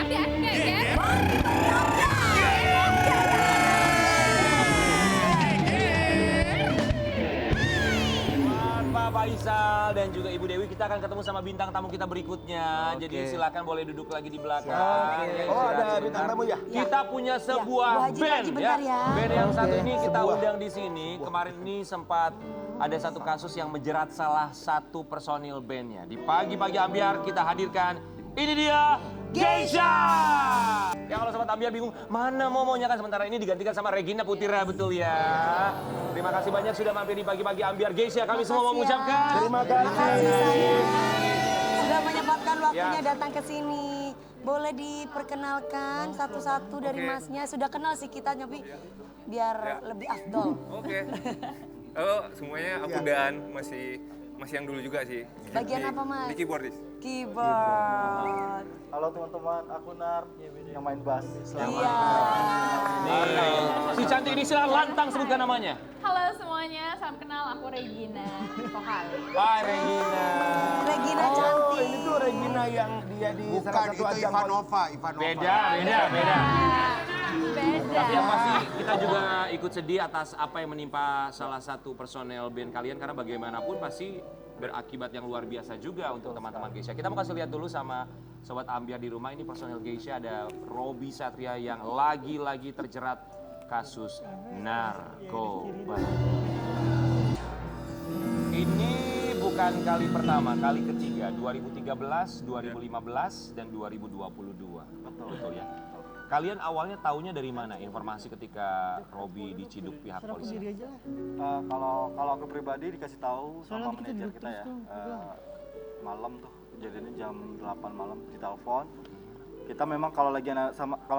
ambiar. Pak Faisal dan juga Ibu Dewi, kita akan ketemu sama bintang tamu kita berikutnya. Oke. Jadi silakan boleh duduk lagi di belakang. Oke. Ya, Oh, ada istirahat bintang tamu ya? Kita punya sebuah Bu Haji, band Haji, bentar ya. Band yang satu Oke, ini kita sebuah. undang di sini. Kemarin ini sempat ada satu kasus yang menjerat salah satu personil bandnya. Di pagi-pagi ambiar kita hadirkan, ini dia Geisha. Ya kalau sobat ambiar bingung, mana momonya kan sementara ini digantikan sama Regina Putira, betul ya. Terima kasih banyak sudah mampir di pagi-pagi ambiar Geisha. Kami semua mau mengucapkan Terima Terima kasih kasih. sayang. Sudah menyempatkan waktunya Ya. datang ke sini. Boleh diperkenalkan satu-satu dari masnya. Sudah kenal sih kita, tapi biar lebih afdol. Oke. Halo semuanya, aku Dan, masih yang dulu juga sih. Bagian apa, Mas? Di keyboardis. Keyboard. Halo teman-teman, aku Nar yang main bass. Iya. nih, si cantik ini silahkan lantang sebutkan namanya. Halo semuanya, salam kenal. Aku Regina, vokal. Hai Regina. Regina Oh, cantik. ini tuh Regina yang dia di salah Bukan, satu itu ajang. Ivanova. Beda. Beda. Tapi yang pasti kita juga ikut sedih atas apa yang menimpa salah satu personel band kalian karena bagaimanapun pasti berakibat yang luar biasa juga untuk teman-teman Geisha. Kita mau kasih lihat dulu sama sobat ambiar di rumah, ini personel Geisha ada Robby Satria yang lagi-lagi terjerat kasus narkoba. Ini bukan kali pertama, kali ketiga, 2013, 2015 dan 2022. Betul ya. Kalian awalnya taunya dari mana informasi ketika Robby diciduk pihak polisi? Kalau aku pribadi dikasih tahu sama manajer kita ya, malam tuh kejadiannya jam 8 malam di telepon. Kita memang kalau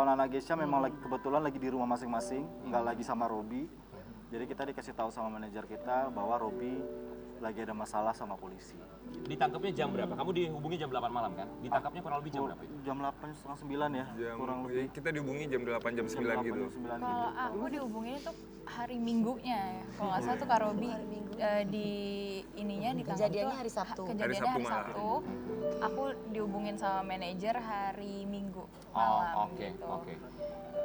Nana Geisha memang kebetulan lagi di rumah masing-masing, nggak lagi sama Robby. Jadi kita dikasih tahu sama manajer kita bahwa Robby lagi ada masalah sama polisi. Ditangkapnya jam berapa? Kamu dihubungi jam 8 malam kan? Ditangkapnya kurang lebih jam berapa itu? Jam 8 setengah 9 ya, kurang lebih. Kita dihubungi jam 8, jam 9 8, gitu. jam 9 gitu. Kalau aku dihubungin itu hari Minggunya ya. Kalau nggak salah tuh Kak Robby di ininya ditangkap Kejadiannya tuh hari Sabtu. Kejadiannya Hari hari Sabtu Sabtu. Aku dihubungin sama manajer hari Minggu Oh, malam oke, gitu. oke.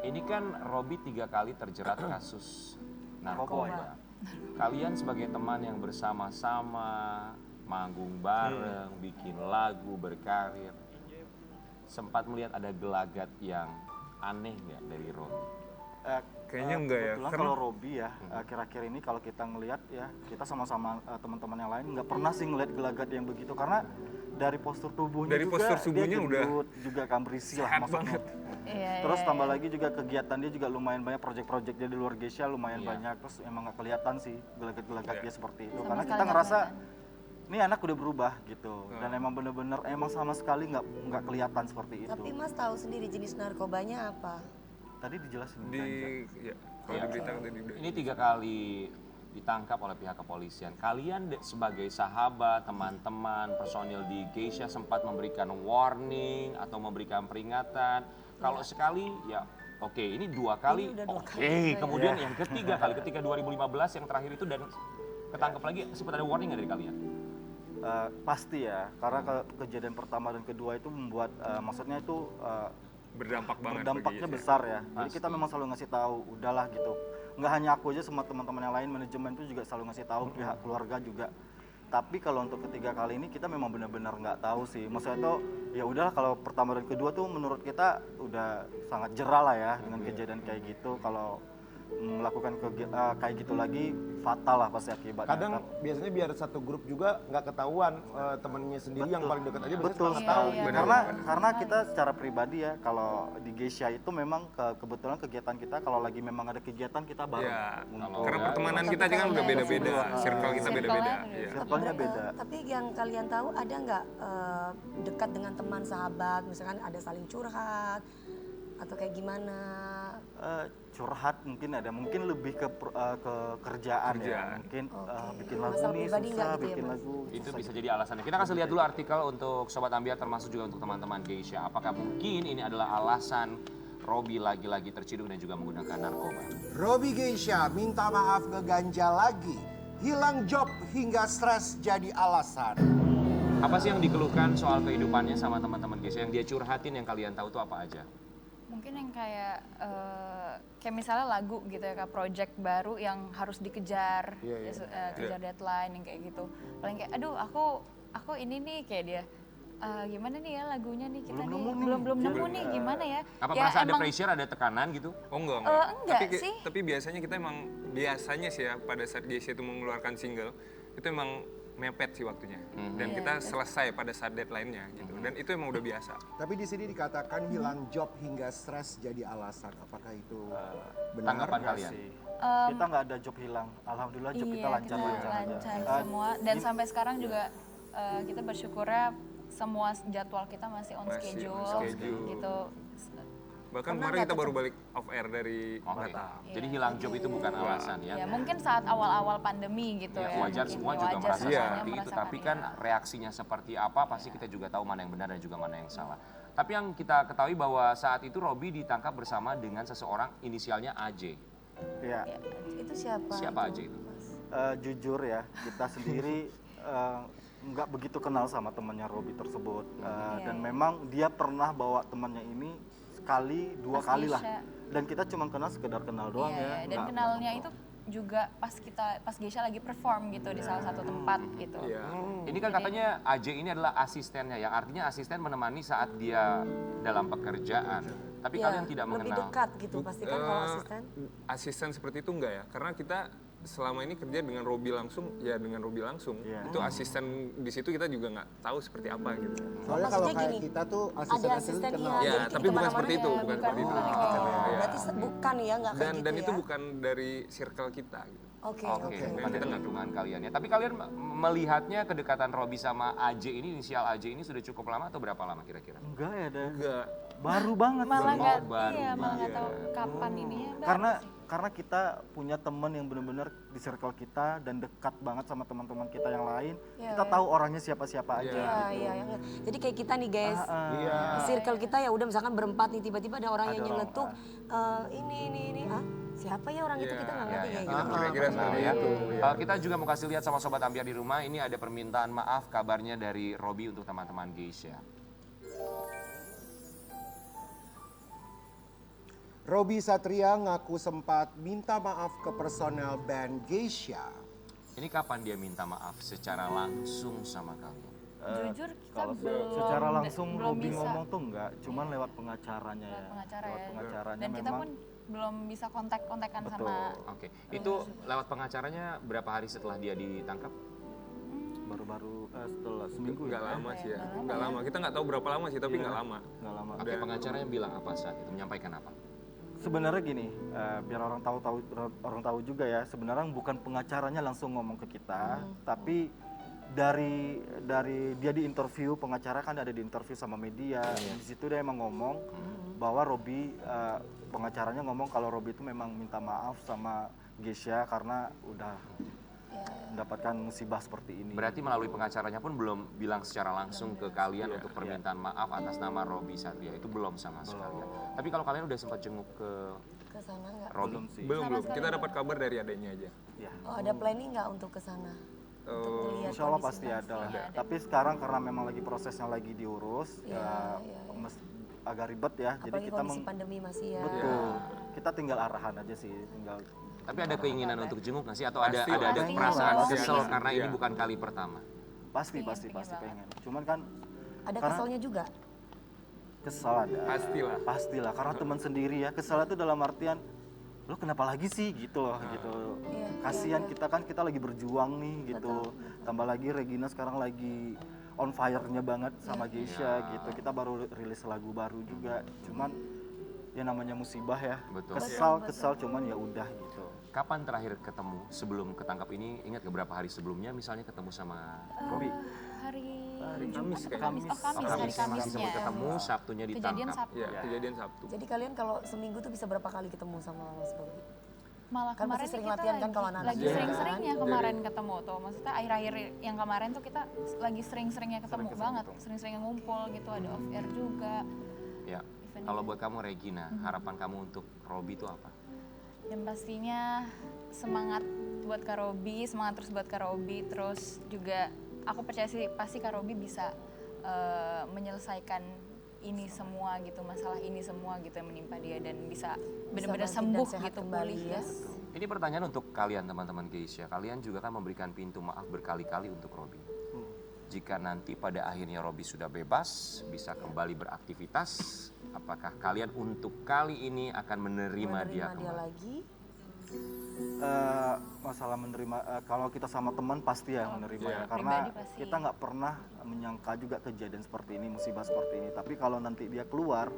Ini kan Robby 3 kali terjerat kasus narkoba. Kalian sebagai teman yang bersama-sama manggung bareng, bikin lagu, berkarir, sempat melihat ada gelagat yang aneh nggak dari Robby? Kayaknya enggak ya, Kebetulan karena- kalau Robby ya, akhir-akhir ini kalau kita ngelihat ya, kita sama-sama teman-teman yang lain nggak pernah sih ngeliat gelagat yang begitu, karena dari postur tubuhnya Dari juga postur tubuhnya dia udah gendut, juga kan berisi lah sehat maksudnya. banget. Iya, Terus iya, tambah iya. lagi juga kegiatan dia juga lumayan banyak, project-project dia di luar Geisha lumayan Iya. banyak. Terus emang nggak kelihatan sih gelagat-gelagat Iya. dia seperti itu, Sama karena sekali kita nggak ngerasa kelihatan. ini anak udah berubah gitu, dan emang bener-bener emang sama sekali nggak kelihatan seperti itu. Tapi Mas tahu sendiri jenis narkobanya apa? Tadi dijelasin Di kan? ya, kalau Iya. diberitakan tadi udah. Ini 3 kali ditangkap oleh pihak kepolisian. Kalian sebagai sahabat, teman-teman, personil di Geisha sempat memberikan warning atau memberikan peringatan. Kalau sekali ya oke, ini 2 kali. Ini udah 2 Oke, kali. kemudian yang ketiga kali, ketika 2015 yang terakhir itu dan ketangkap lagi, sempat ada warning nggak dari kalian? Pasti ya, karena kejadian pertama dan kedua itu membuat maksudnya itu Berdampak banget. berdampaknya bagi- besar ya. Jadi Pasti. kita memang selalu ngasih tahu, udahlah gitu. Nggak hanya aku aja, semua teman-teman yang lain, manajemen itu juga selalu ngasih tahu, pihak keluarga juga. Tapi kalau untuk ketiga kali ini kita memang benar-benar nggak tahu sih. Maksudnya itu ya udah, kalau pertama dan kedua tuh menurut kita udah sangat jerah lah ya dengan kejadian kayak gitu. Kalau melakukan kayak gitu lagi fatal lah pasti akibatnya. Kadang biasanya biar satu grup juga nggak ketahuan, temennya sendiri yang paling dekat aja biasanya Betul suka sekali. Iya, benar, Karena benar. karena kita secara pribadi ya, kalau di Geisha itu memang kebetulan kegiatan kita kalau lagi memang ada kegiatan kita bareng. Ya, ngumpul. karena ya, pertemanan ya. kita aja kan udah Iya, beda-beda, iya. circle kita Circle-nya beda-beda. beda. Iya. Circle-nya beda. Tapi yang kalian tahu ada nggak dekat dengan teman sahabat, misalkan ada saling curhat atau kayak gimana? Curhat mungkin ada, mungkin lebih ke kerjaan ya, Kerjaan. mungkin Oke. bikin lagu Masalah nih pribadi susah, nggak gitu ya, bikin Mas? lagu Itu susah bisa gitu. jadi alasannya. Kita kasih lihat dulu artikel untuk Sobat Ambiar termasuk juga untuk teman-teman Geisha. Apakah mungkin ini adalah alasan Robby lagi-lagi terciduk dan juga menggunakan narkoba? Robby Geisha minta maaf ke Ganja lagi. Hilang job hingga stres jadi alasan. Apa sih yang dikeluhkan soal kehidupannya sama teman-teman Geisha yang dia curhatin yang kalian tahu tuh apa aja? Mungkin yang kayak misalnya lagu gitu ya, kayak project baru yang harus dikejar, kejar deadline yang kayak gitu. Paling kayak, aduh aku ini nih kayak dia. Gimana nih ya lagunya nih kita belum nemu nih gimana ya? Apa ya, merasa ada pressure, ada tekanan gitu? Oh enggak. Enggak tapi, sih. Tapi biasanya sih ya pada saat Geisha itu mengeluarkan single, itu emang mepet sih waktunya. Dan kita selesai pada saat deadline-nya gitu. Dan itu emang udah biasa. Tapi di sini dikatakan hilang job hingga stres jadi alasan. Apakah itu benar? Tanggapan kalian? Sih. Kita nggak ada job hilang. Alhamdulillah job kita lancar aja. lancar semua. Dan sampai sekarang juga kita bersyukurnya semua jadwal kita masih on schedule gitu. Bahkan kemarin kita baru balik off air dari Batam. Jadi hilang job itu bukan alasan ya? Ya mungkin saat awal-awal pandemi gitu Ya, ya. wajar mungkin. semua Ya, juga wajar merasa semuanya seperti itu, merasakan, tapi kan reaksinya seperti apa pasti kita juga tahu mana yang benar dan juga mana yang salah. Tapi yang kita ketahui bahwa saat itu Robby ditangkap bersama dengan seseorang inisialnya AJ. Iya. Ya, itu siapa? Siapa AJ itu? Jujur ya, kita sendiri nggak begitu kenal sama temannya Robby tersebut. Dan memang dia pernah bawa temannya ini sekali, dua Pas kali lah. Geisha. Dan kita cuma kenal sekedar kenal doang ya. Dan nggak- kenalnya itu juga pas Geisha lagi perform gitu di salah satu tempat gitu. Iya. Ini kan katanya AJ ini adalah asistennya, yang artinya asisten menemani saat dia dalam pekerjaan. Tapi Ya, kalian tidak lebih mengenal. dekat gitu pasti kan kalau asisten. Asisten seperti itu enggak ya? Karena kita selama ini kerja dengan Robby langsung, ya dengan Robby langsung. Iya. Itu asisten di situ kita juga nggak tahu seperti apa gitu. Soalnya kalau Maksudnya kayak gini, kita tuh Ada asisten asisten kenal. ya. Ya, jadi tapi bukan kemana-mana seperti itu, ya, bukan seperti itu. Berarti bukan ya, nggak kayak gitu Dan ya. itu bukan dari circle kita gitu. Oke, Oke, oke. bukan dari lingkungan kalian ya. Tapi kalian melihatnya kedekatan Robby sama AJ ini, inisial AJ ini sudah cukup lama atau berapa lama kira-kira? Enggak ya, deh. Enggak. Baru banget. Malah sih. nggak baru. malah nggak tahu kapan ininya. baru sih. Karena kita punya teman yang benar-benar di circle kita dan dekat banget sama teman-teman kita yang lain. Iya, Kita iya. tahu orangnya siapa-siapa aja. Iya, iya, iya. Jadi kayak kita nih guys, Iya. di circle kita ya udah misalkan berempat nih tiba-tiba ada orang yang Ada orang, nyeletuk, ini, siapa ya orang itu kita nggak ngerti kayak gitu. Kira-kira seperti Ya. itu. Kita juga mau kasih lihat sama Sobat Ambiar di rumah, ini ada permintaan maaf kabarnya dari Robby untuk teman-teman Geisha. Robby Satria ngaku sempat minta maaf ke personel band Geisha. Ini kapan dia minta maaf secara langsung sama kalian? Jujur kita Kalau belum secara langsung belum Robby bisa ngomong tuh enggak, cuman lewat pengacaranya lewat ya. pengacara Lewat ya. pengacaranya Dan kita memang pun belum bisa kontak-kontakan sama Betul. Oke, itu lewat pengacaranya berapa hari setelah dia ditangkap? baru-baru setelah seminggu Nggak ya. lama sih ya. Nggak lama. Kita nggak tahu berapa lama sih, tapi nggak lama. Nggak lama. Oke, pengacaranya bilang apa saat itu? Menyampaikan apa? Sebenarnya gini, biar orang tahu juga ya. Sebenarnya bukan pengacaranya langsung ngomong ke kita, tapi dari dia di interview, pengacara kan ada di interview sama media. Di situ dia emang ngomong bahwa Robby, pengacaranya ngomong kalau Robby itu memang minta maaf sama Geisha karena udah mendapatkan musibah seperti ini. Berarti melalui pengacaranya pun belum bilang secara langsung ke kalian untuk permintaan maaf atas nama Robby Satria. Itu belum sama sekali. Ya. Tapi kalau kalian udah sempat jenguk ke Ke sana nggak? Robby? Belum sih. Belum. Kita dapat kabar dari adanya aja. Ya. Oh, ada planning nggak untuk ke sana? Lihat Insya Allah kondisi pasti bangsa. ada lah. Tapi sekarang karena memang lagi prosesnya lagi diurus, agak ribet ya. Jadi Apalagi kita kondisi pandemi masih ya. betul. Kita tinggal arahan aja sih, tinggal. Tapi ada keinginan untuk jenguk nggak sih? Atau ada Pasti. perasaan Pasti. kesel karena ini Iya. bukan kali pertama? Pasti pengen. Cuman kan Ada Karena- keselnya juga. kesal ada. Pastilah. Pastilah karena teman sendiri ya. Kesal itu dalam artian lo kenapa lagi sih gitu loh gitu. Iya, Kasihan kita lagi berjuang nih gitu. Tambah lagi Regina sekarang lagi on fire-nya banget sama Geisha gitu. Kita baru rilis lagu baru juga. Cuman ya namanya musibah ya. Betul. Kesal cuman ya udah gitu. Kapan terakhir ketemu sebelum ketangkap ini? Ingat gak berapa hari sebelumnya misalnya ketemu sama Robby? hari Kamis Jumat kayak. atau Kamis? Oh, Kamis, hari Kamisnya masih Kamisnya. sempat ketemu, Sabtunya Kejadian ditangkap. Sabtu. Ya, kejadian Sabtu. Jadi kalian kalau seminggu tuh bisa berapa kali ketemu sama Mas Robby? Malah Kan kemarin pasti sering kita latihan kan kalau anak-anak lagi juga sering-seringnya kan. kemarin ketemu tuh. Maksudnya akhir-akhir yang kemarin tuh kita lagi sering-seringnya ketemu banget. Sering-seringnya ngumpul gitu, ada off air juga. Ya. Kalau buat kamu Regina, harapan kamu untuk Robby itu apa? Dan pastinya semangat buat Kak Robby, semangat terus buat Kak Robby, terus juga aku percaya sih pasti Kak Robby bisa menyelesaikan ini semua gitu, masalah ini semua gitu yang menimpa dia dan bisa benar-benar bangkit dan sembuh sehat gitu, kembali pulih ya. ya. Ini pertanyaan untuk kalian teman-teman Geisha. Kalian juga kan memberikan pintu maaf berkali-kali untuk Robby. Jika nanti pada akhirnya Robby sudah bebas, bisa kembali beraktivitas, apakah kalian untuk kali ini akan menerima dia kembali? lagi. Masalah menerima, kalau kita sama teman pasti ya menerima ya, karena pribadi pasti. kita nggak pernah menyangka juga kejadian seperti ini, musibah seperti ini. Tapi kalau nanti dia keluar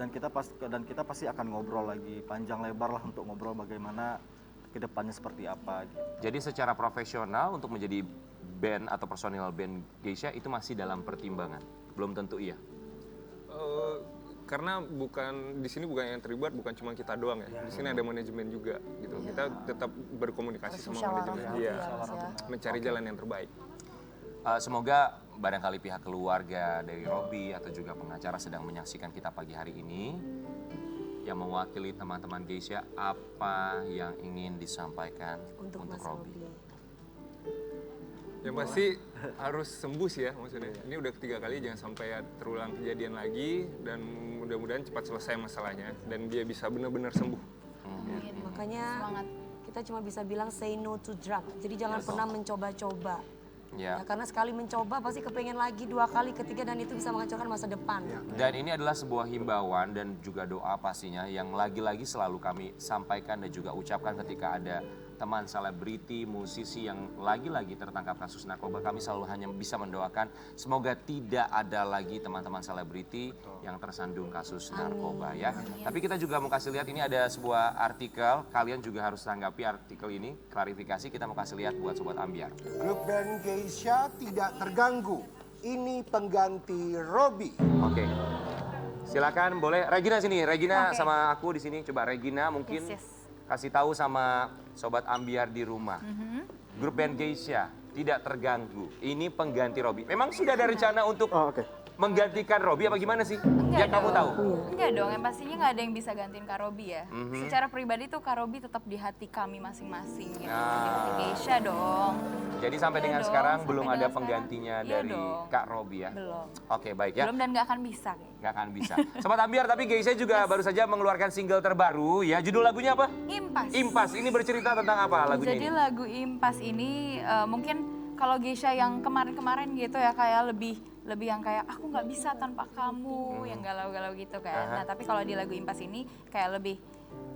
dan kita pasti akan ngobrol lagi panjang lebar lah untuk ngobrol bagaimana kedepannya seperti apa. Gitu. Jadi secara profesional untuk menjadi band atau personil band Geisha itu masih dalam pertimbangan, belum tentu iya. Karena di sini bukan yang terlibat bukan cuma kita doang ya. Di sini ada manajemen juga gitu. Kita tetap berkomunikasi sama manajemen. Iya. Mencari jalan yang terbaik. Semoga barangkali pihak keluarga dari Robby atau juga pengacara sedang menyaksikan kita pagi hari ini. Yang mewakili teman-teman Geisha, apa yang ingin disampaikan untuk Robby? Yang pasti harus sembuh sih ya maksudnya. Ini udah ketiga kali, jangan sampai terulang kejadian lagi dan mudah-mudahan cepat selesai masalahnya dan dia bisa benar-benar sembuh. Makanya Semangat. kita cuma bisa bilang say no to drug. Jadi jangan pernah mencoba-coba. Ya. Ya, karena sekali mencoba pasti kepengen lagi, 2 kali, ketiga dan itu bisa menghancurkan masa depan. Dan ini adalah sebuah himbauan dan juga doa pastinya yang lagi-lagi selalu kami sampaikan dan juga ucapkan ketika ada teman selebriti, musisi yang lagi-lagi tertangkap kasus narkoba. Kami selalu hanya bisa mendoakan semoga tidak ada lagi teman-teman selebriti yang tersandung kasus narkoba ya. Tapi kita juga mau kasih lihat ini ada sebuah artikel, kalian juga harus tanggapi artikel ini, klarifikasi kita mau kasih lihat buat Sobat Ambiar. Grup band Geisha tidak terganggu. Ini pengganti Robby. Oke. Silakan boleh Regina sini, Regina sama aku di sini. Coba Regina mungkin Yes. kasih tahu sama Sobat Ambiar di rumah. Grup band Geisha tidak terganggu. Ini pengganti Robby. Memang sudah ada rencana untuk menggantikan Robby apa gimana sih? Enggak Yang kamu dong. tahu? Enggak dong, yang pastinya nggak ada yang bisa gantiin Kak Robby ya. Secara pribadi tuh Kak Robby tetap di hati kami masing-masing gitu. Di hati Geisha dong. Jadi sampai Iya dengan dong, sekarang sampai belum dengan ada sekarang. penggantinya Iya dari dong. Kak Robby ya? Belum. Oke baik ya. Belum dan nggak akan bisa kayaknya. Nggak akan bisa. Sobat Ambiar, tapi Geisha juga baru saja mengeluarkan single terbaru ya. Judul lagunya apa? Impas. Impas. Ini bercerita tentang apa lagunya Jadi ini? lagu Impas ini mungkin kalau Geisha yang kemarin-kemarin gitu ya kayak lebih yang kayak aku nggak bisa tanpa kamu, yang galau-galau gitu kan. Nah tapi kalau di lagu Impas ini kayak lebih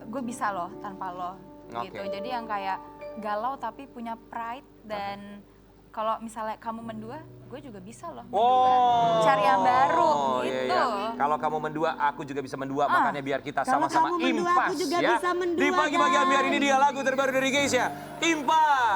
gue bisa loh tanpa lo gitu. Oke. Jadi yang kayak galau tapi punya pride dan kalau misalnya kamu mendua, gue juga bisa loh mendua. Oh, Cari yang baru iya, gitu. iya. Kalau kamu mendua, aku juga bisa mendua. Makanya biar kita Kalau sama-sama kamu mendua, impas aku juga ya. bisa mendua, Di pagi-pagi guys. Ambiar ini dia lagu terbaru dari Geisha, Impas.